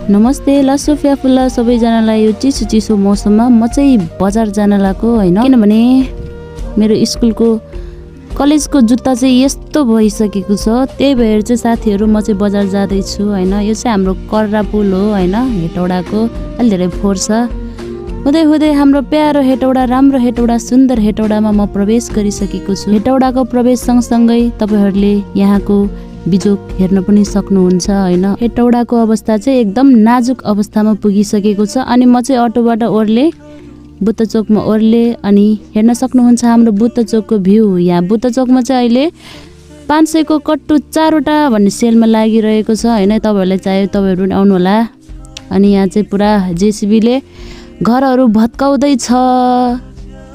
नमस्ते लसोफिया फुल्ला सबैजनालाई यो चिसो मौसममा म चाहिँ बजार जान लागेको हैन, किनभने मेरो स्कुलको कलेजको जुत्ता चाहिँ यस्तो भइसकेको छ। त्यही भएर चाहिँ साथीहरू म चाहिँ बजार जाँदैछु हैन। यो चाहिँ हाम्रो कर्रा पुल हो हैन, हेटौडाको अलि धेरै फोहोर छ। हुँदै हुँदै हाम्रो प्यारो हेटौडा, राम्रो हेटौडा, सुन्दर हेटौडामा म प्रवेश गरिसकेको छु। हेटौडाको प्रवेश सँगसँगै तपाईहरूले यहाँको बिजोक हेर्न पनि सक्नुहुन्छ हैन। हेटौडाको अवस्था चाहिँ एकदम नाजुक अवस्थामा पुगिसकेको छ। अनि म चाहिँ अटोबाट ओर्ले बुद्ध चोकमा ओर्ले अनि हेर्न सक्नुहुन्छ हाम्रो बुद्ध चोकको भ्यू। यहाँ बुद्ध चोकमा चाहिँ अहिले 500 को कट्टु 4वटा भन्ने सेलमा लागिरहेको छ हैन। तपाईहरुलाई चाहियो तपाईहरु पनि आउनु होला। अनि यहाँ चाहिँ पुरा जेसीबीले घरहरू भत्काउँदै छ।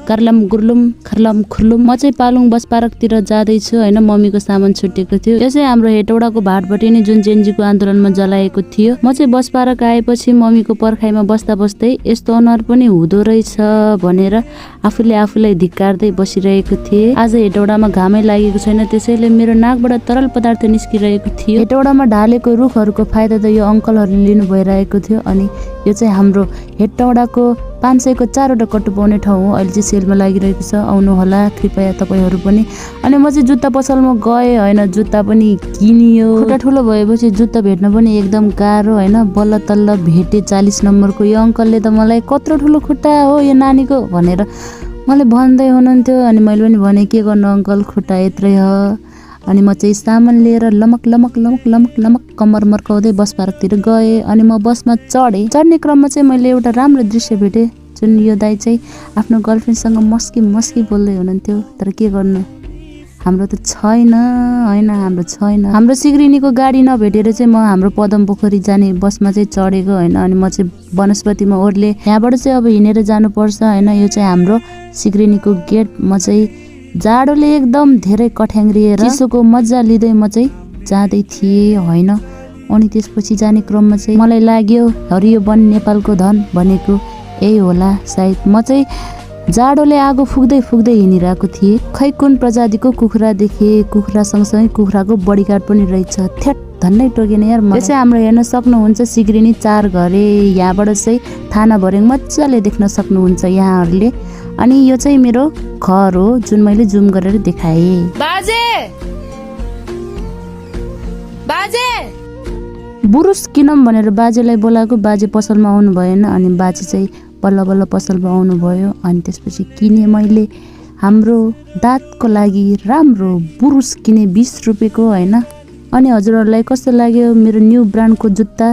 कर्लम गुर्लुम खर्लम खुर्लुम। म चाहिँ पालुङ बस पार्कतिर जाँदैछु हैन। मम्मीको सामान छुटेको थियो। यो चाहिँ हाम्रो हेटौडाको भाटबटी नै जुन जेनजीको आन्दोलनमा जलाएको थियो। म चाहिँ बस पार्क आएपछि मम्मीको पर्खाइमा बस्दा बस्दै यस्तो अनुहार पनि हुँदो रहेछ भनेर आफूलाई धिक्कार्दै बसिरहेको थिएँ। आज हेटौडामा घामै लागेको छैन, त्यसैले मेरो नाकबाट तरल पदार्थ निस्किरहेको थियो। हेटौडामा ढालेको रुखहरूको फाइदा त यो अङ्कलहरूले लिनु भइरहेको थियो। अनि यो चाहिँ हाम्रो हेटौडाको 500 को 4वटा कट्टु पाउने ठाउँ हो। अहिले चाहिँ सेलमा लागिरहेको छ, आउनु होला कृपया तपाईहरु पनि। अनि म चाहिँ जुत्ता पसलमा गएँ हैन, जुत्ता पनि किनियो। खुट्टा ठुलो भएपछि जुत्ता भेट्न पनि एकदम गाह्रो हैन। बल्ल तल्ल भेटे 40 नम्बरको यो अङ्कलले त मलाई कत्रो ठुलो खुट्टा हो यो नानीको भनेर मलाई भन्दै हुनुहुन्थ्यो। अनि मैले पनि भने के गर्नु अङ्कल, खुट्टा यत्रै हो। अनि म चाहिँ सामान लिएर लमक कम्मर मर्काउँदै बस पार्कतिर गएँ। अनि म बसमा चढेँ। चढ्ने क्रममा चाहिँ मैले एउटा राम्रो दृश्य भेटेँ। जुन यो दाइ चाहिँ आफ्नो गर्लफ्रेन्डसँग मस्की बोल्दै हुनुहुन्थ्यो। तर के गर्नु, हाम्रो त छैन हैन, हाम्रो सिग्रिनीको गाडी नभेटेर चाहिँ म हाम्रो पदम पोखरी जाने बसमा चाहिँ चढेको हैन। अनि म चाहिँ वनस्पतिमा ओर्ले। यहाँबाट चाहिँ अब हिँडेर जानुपर्छ हैन। यो चाहिँ हाम्रो सिग्रिनीको गेट। म चाहिँ जाडोले एकदम धेरै कठ्याङ्ग्रिएर चिसोको मजा लिँदै म चाहिँ जाँदै थिएँ हैन। अनि त्यसपछि जाने क्रममा चाहिँ मलाई लाग्यो हरियो वन नेपालको धन भनेको यही होला सायद। म चाहिँ जाडोले आगो फुक्दै हिँडिरहेको थिएँ। खै कुन प्रजातिको कुखुरा देखेँ। कुखुरा सँगसँगै कुखुराको बडीगार्ड पनि रहेछ। थ्याट धन्नै टोकेन यार। यो चाहिँ हाम्रो हेर्न सक्नुहुन्छ सिग्रिनी 4 घरे। यहाँबाट चाहिँ थाना भर्याङ मजाले देख्न सक्नुहुन्छ यहाँहरूले। अनि यो चाहिँ मेरो घर हो जुन मैले जुम गरेर देखाएँ। बाजे बुरुस किनम भनेर बाजेलाई बोलाएको। बाजे पसलमा आउनु भएन। अनि बाजे चाहिँ बल्ल पसलमा आउनु भयो। अनि त्यसपछि किने मैले हाम्रो दाँतको लागि राम्रो बुरुस किने 20 रुपियाँको हैन। अनि हजुरहरूलाई कस्तो लाग्यो मेरो न्यू ब्रान्डको जुत्ता?